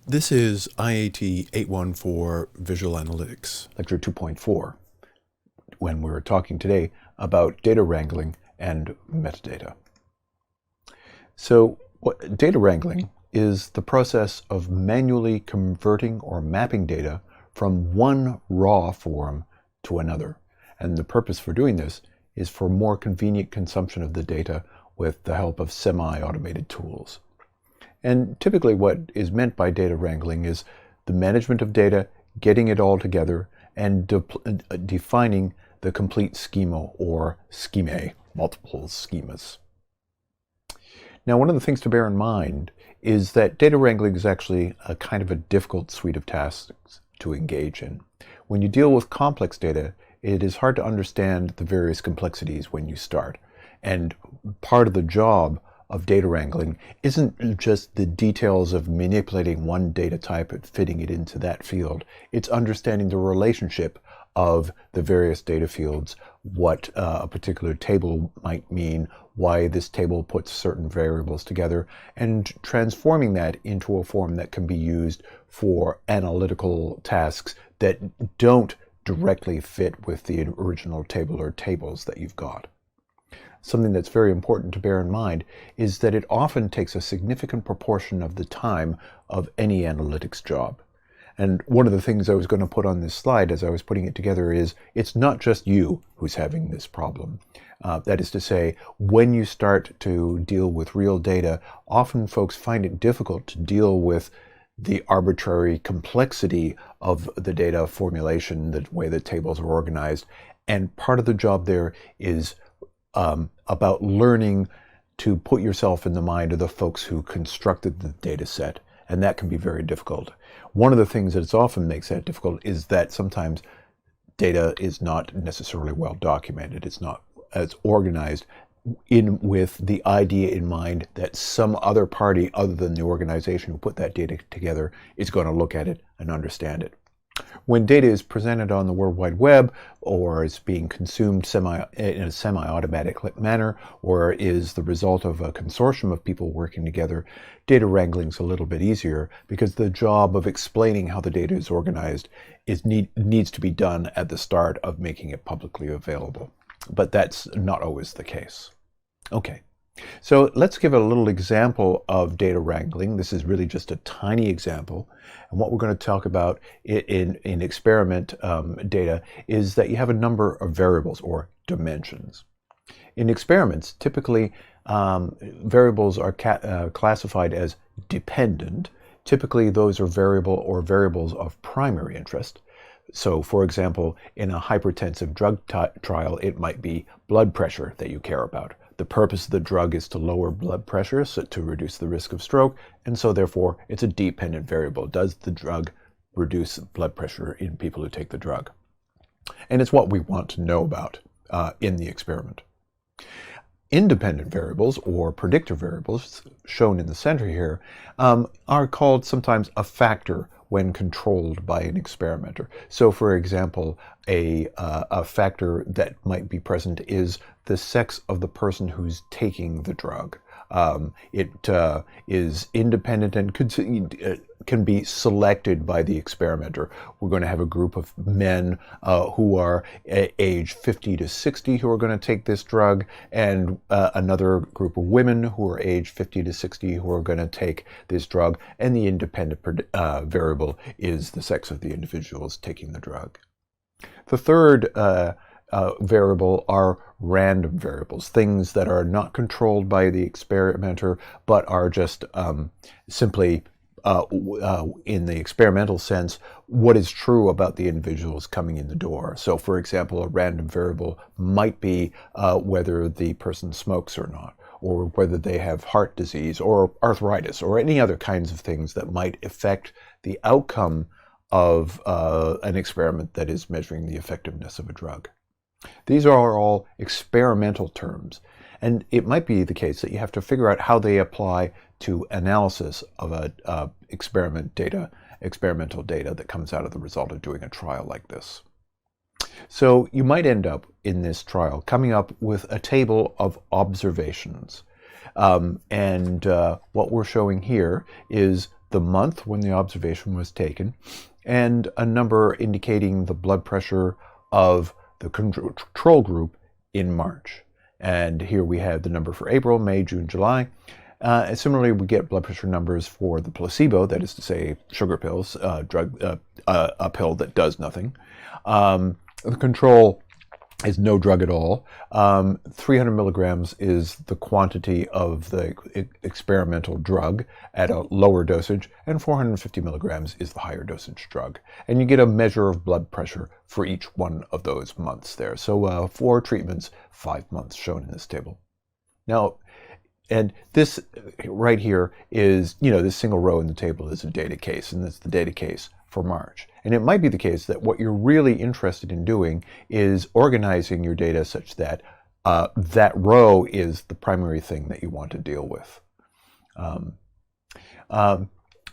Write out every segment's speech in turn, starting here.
This is IAT814 Visual Analytics, Lecture 2.4, when we're talking today about data wrangling and metadata. So data wrangling is the process of manually converting or mapping data from one raw form to another. And the purpose for doing this is for more convenient consumption of the data with the help of semi-automated tools. And typically what is meant by data wrangling is the management of data, getting it all together, and defining the complete schema or schemae, multiple schemas. Now, one of the things to bear in mind is that data wrangling is actually a kind of a difficult suite of tasks to engage in. When you deal with complex data, it is hard to understand the various complexities when you start. And part of the job of data wrangling isn't just the details of manipulating one data type and fitting it into that field. It's understanding the relationship of the various data fields, what a particular table might mean, why this table puts certain variables together, and transforming that into a form that can be used for analytical tasks that don't directly fit with the original table or tables that you've got. Something that's very important to bear in mind is that it often takes a significant proportion of the time of any analytics job. And one of the things I was going to put on this slide as I was putting it together is it's not just you who's having this problem. That is to say, when you start to deal with real data, often folks find it difficult to deal with the arbitrary complexity of the data formulation, the way the tables are organized. And part of the job there is about learning to put yourself in the mind of the folks who constructed the data set, and that can be very difficult. One of the things that often makes that difficult is that sometimes data is not necessarily well documented. It's not as organized with the idea in mind that some other party other than the organization who put that data together is going to look at it and understand it. When data is presented on the World Wide Web or is being consumed in a semi-automatic manner or is the result of a consortium of people working together, data wrangling is a little bit easier because the job of explaining how the data is organized needs to be done at the start of making it publicly available. But that's not always the case. Okay. So let's give a little example of data wrangling. This is really just a tiny example. And what we're going to talk about in experiment data is that you have a number of variables or dimensions. In experiments, typically variables are classified as dependent. Typically, those are variables of primary interest. So, for example, in a hypertensive drug trial, it might be blood pressure that you care about. The purpose of the drug is to lower blood pressure, so to reduce the risk of stroke, and so therefore it's a dependent variable. Does the drug reduce blood pressure in people who take the drug? And it's what we want to know about in the experiment. Independent variables, or predictor variables, shown in the center here, are called sometimes a factor when controlled by an experimenter. So, for example, a factor that might be present is the sex of the person who's taking the drug. It is independent and can be selected by the experimenter. We're going to have a group of men who are age 50 to 60 who are going to take this drug, and another group of women who are age 50 to 60 who are going to take this drug, and the independent variable is the sex of the individuals taking the drug. The third variable are random variables, things that are not controlled by the experimenter, but are just simply, in the experimental sense, what is true about the individuals coming in the door. So, for example, a random variable might be whether the person smokes or not, or whether they have heart disease or arthritis, or any other kinds of things that might affect the outcome of an experiment that is measuring the effectiveness of a drug. These are all experimental terms, and it might be the case that you have to figure out how they apply to analysis of experimental data that comes out of the result of doing a trial like this. So you might end up in this trial coming up with a table of observations. What we're showing here is the month when the observation was taken, and a number indicating the blood pressure of the control group in March. And here we have the number for April, May, June, July. And similarly, we get blood pressure numbers for the placebo, that is to say, sugar pills, a pill that does nothing. The control is no drug at all. 300 milligrams is the quantity of the experimental drug at a lower dosage, and 450 milligrams is the higher dosage drug. And you get a measure of blood pressure for each one of those months there. So 4 treatments, 5 months shown in this table. Now, and this right here is, this single row in the table is a data case, and that's the data case for March. And it might be the case that what you're really interested in doing is organizing your data such that that row is the primary thing that you want to deal with.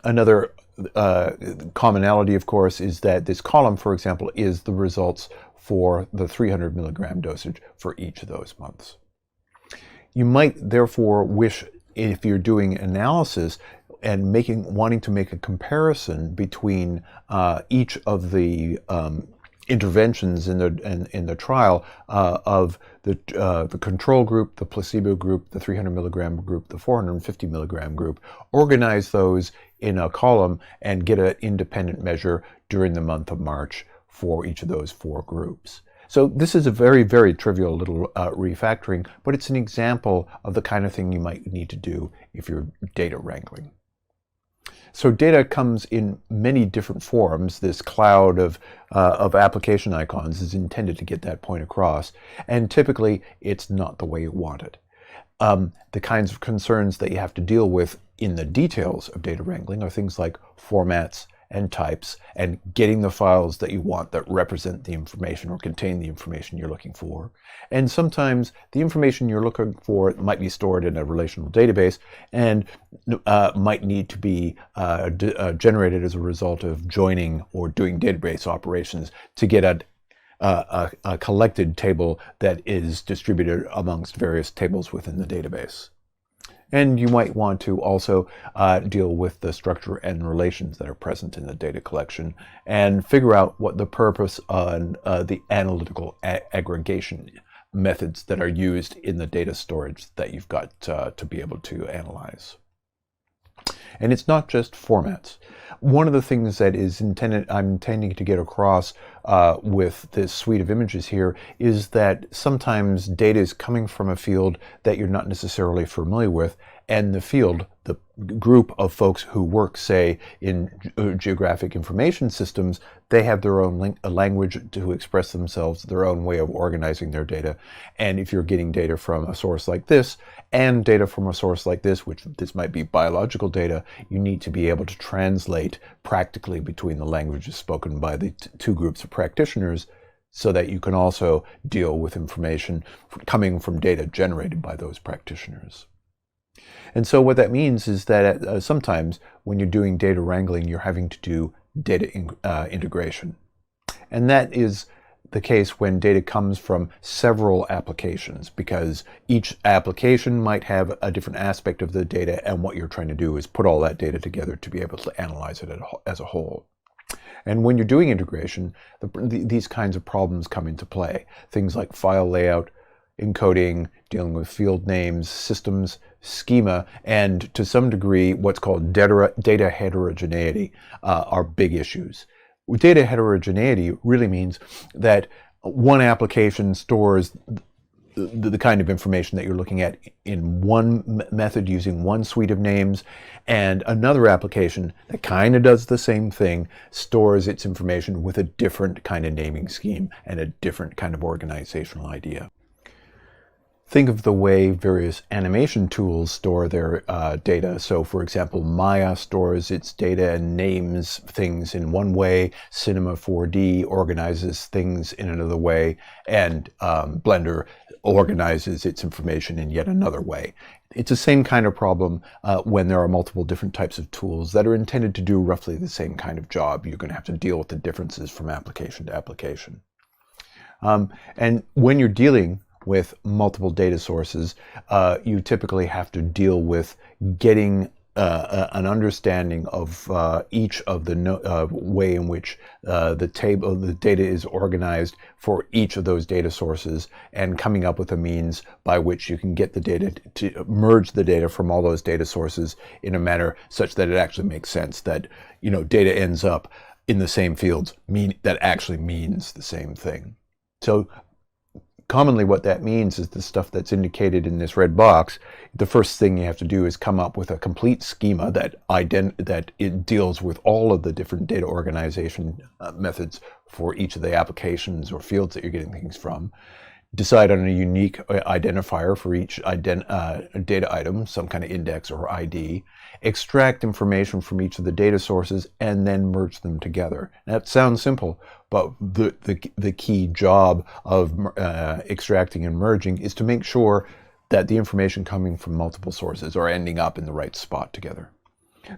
Another commonality, of course, is that this column, for example, is the results for the 300 milligram dosage for each of those months. You might therefore wish, if you're doing analysis and wanting to make a comparison between each of the interventions in the trial of the control group, the placebo group, the 300 milligram group, the 450 milligram group, organize those in a column and get an independent measure during the month of March for each of those 4 groups. So this is a very, very trivial little refactoring, but it's an example of the kind of thing you might need to do if you're data wrangling. So data comes in many different forms. This cloud of application icons is intended to get that point across, and typically it's not the way you want it. The kinds of concerns that you have to deal with in the details of data wrangling are things like formats and types, and getting the files that you want that represent the information or contain the information you're looking for. And sometimes the information you're looking for might be stored in a relational database and might need to be generated as a result of joining or doing database operations to get a collected table that is distributed amongst various tables within the database. And you might want to also deal with the structure and relations that are present in the data collection and figure out what the purpose on the analytical aggregation methods that are used in the data storage that you've got to be able to analyze. And it's not just formats. One of the things that I'm intending to get across with this suite of images here is that sometimes data is coming from a field that you're not necessarily familiar with, and the field, the group of folks who work, say, in geographic information systems, they have their own language to express themselves, their own way of organizing their data. And if you're getting data from a source like this and data from a source like this, which this might be biological data, you need to be able to translate practically between the languages spoken by the 2 groups of practitioners, so that you can also deal with information coming from data generated by those practitioners. And so what that means is that sometimes when you're doing data wrangling, you're having to do data integration. And that is the case when data comes from several applications, because each application might have a different aspect of the data, and what you're trying to do is put all that data together to be able to analyze it as a whole. And when you're doing integration, these kinds of problems come into play. Things like file layout, encoding, dealing with field names, systems, schema, and to some degree what's called data heterogeneity are big issues. Data heterogeneity really means that one application stores the kind of information that you're looking at in one method using one suite of names, and another application that kind of does the same thing stores its information with a different kind of naming scheme and a different kind of organizational idea. Think of the way various animation tools store their data. So, for example, Maya stores its data and names things in one way, Cinema 4D organizes things in another way, and Blender organizes its information in yet another way. It's the same kind of problem when there are multiple different types of tools that are intended to do roughly the same kind of job. You're going to have to deal with the differences from application to application. And when you're dealing with multiple data sources, you typically have to deal with getting an understanding of each of the way in which the data is organized for each of those data sources, and coming up with a means by which you can get the data to merge the data from all those data sources in a manner such that it actually makes sense, that data ends up in the same fields that actually means the same thing. So commonly what that means is the stuff that's indicated in this red box. The first thing you have to do is come up with a complete schema that it deals with all of the different data organization methods for each of the applications or fields that you're getting things from. Decide on a unique identifier for each data item, some kind of index or ID, extract information from each of the data sources, and then merge them together. That sounds simple, but the key job of extracting and merging is to make sure that the information coming from multiple sources are ending up in the right spot together.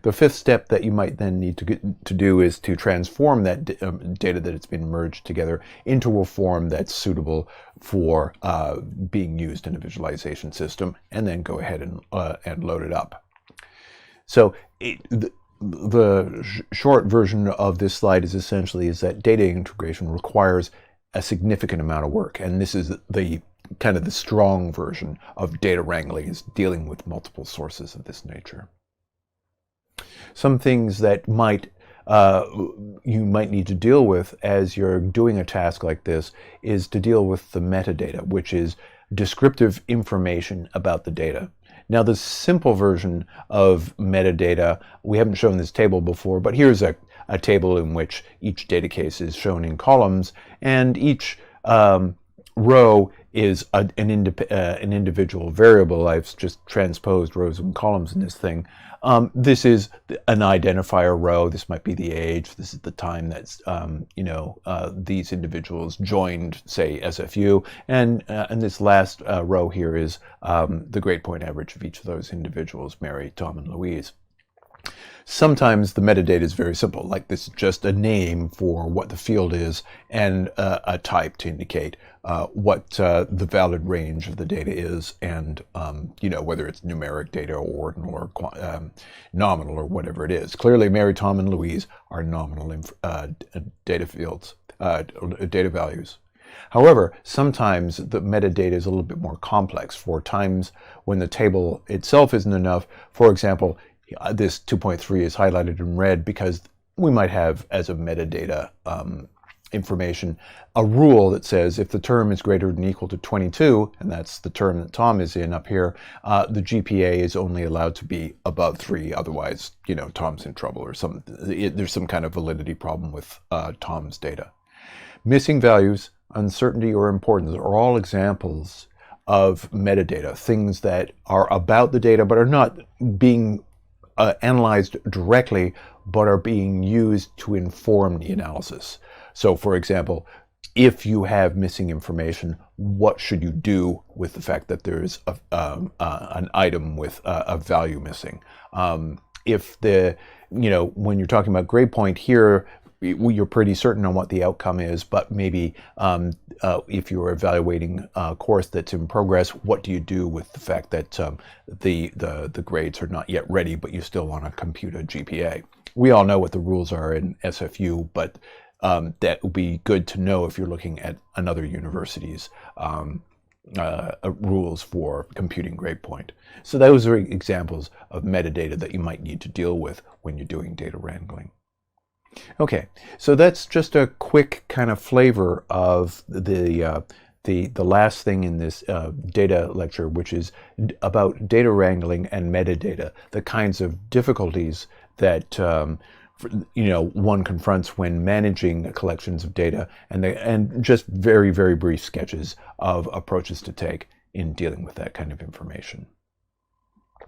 The fifth step that you might then need to do is to transform that data that it's been merged together into a form that's suitable for being used in a visualization system, and then go ahead and load it up. So the short version of this slide is that data integration requires a significant amount of work, and this is the kind of the strong version of data wrangling, is dealing with multiple sources of this nature. Some things that you might need to deal with as you're doing a task like this is to deal with the metadata, which is descriptive information about the data. Now, the simple version of metadata, we haven't shown this table before, but here's a table in which each data case is shown in columns, and each row is an individual variable. I've just transposed rows and columns in this thing. This is an identifier row. This might be the age. This is the time that's these individuals joined, say, SFU, and this last row here is the grade point average of each of those individuals: Mary, Tom, and Louise. Sometimes the metadata is very simple, like this is just a name for what the field is and a type to indicate what the valid range of the data is, and whether it's numeric data or ordinal or nominal or whatever it is. Clearly, Mary, Tom, and Louise are nominal data fields, data values. However, sometimes the metadata is a little bit more complex for times when the table itself isn't enough. For example, this 2.3 is highlighted in red because we might have, as a metadata information, a rule that says if the term is greater than or equal to 22, and that's the term that Tom is in up here, the GPA is only allowed to be above 3. Otherwise, Tom's in trouble, or there's some kind of validity problem with Tom's data. Missing values, uncertainty, or importance are all examples of metadata, things that are about the data but are not being analyzed directly, but are being used to inform the analysis. So, for example, if you have missing information, what should you do with the fact that there's an item with a value missing? If when you're talking about grade point here, you're pretty certain on what the outcome is, but maybe if you're evaluating a course that's in progress, what do you do with the fact that the grades are not yet ready, but you still want to compute a GPA? We all know what the rules are in SFU, but that would be good to know if you're looking at another university's rules for computing grade point. So those are examples of metadata that you might need to deal with when you're doing data wrangling. Okay, so that's just a quick kind of flavor of the last thing in this data lecture, which is about data wrangling and metadata, the kinds of difficulties that one confronts when managing collections of data, and just very, very brief sketches of approaches to take in dealing with that kind of information.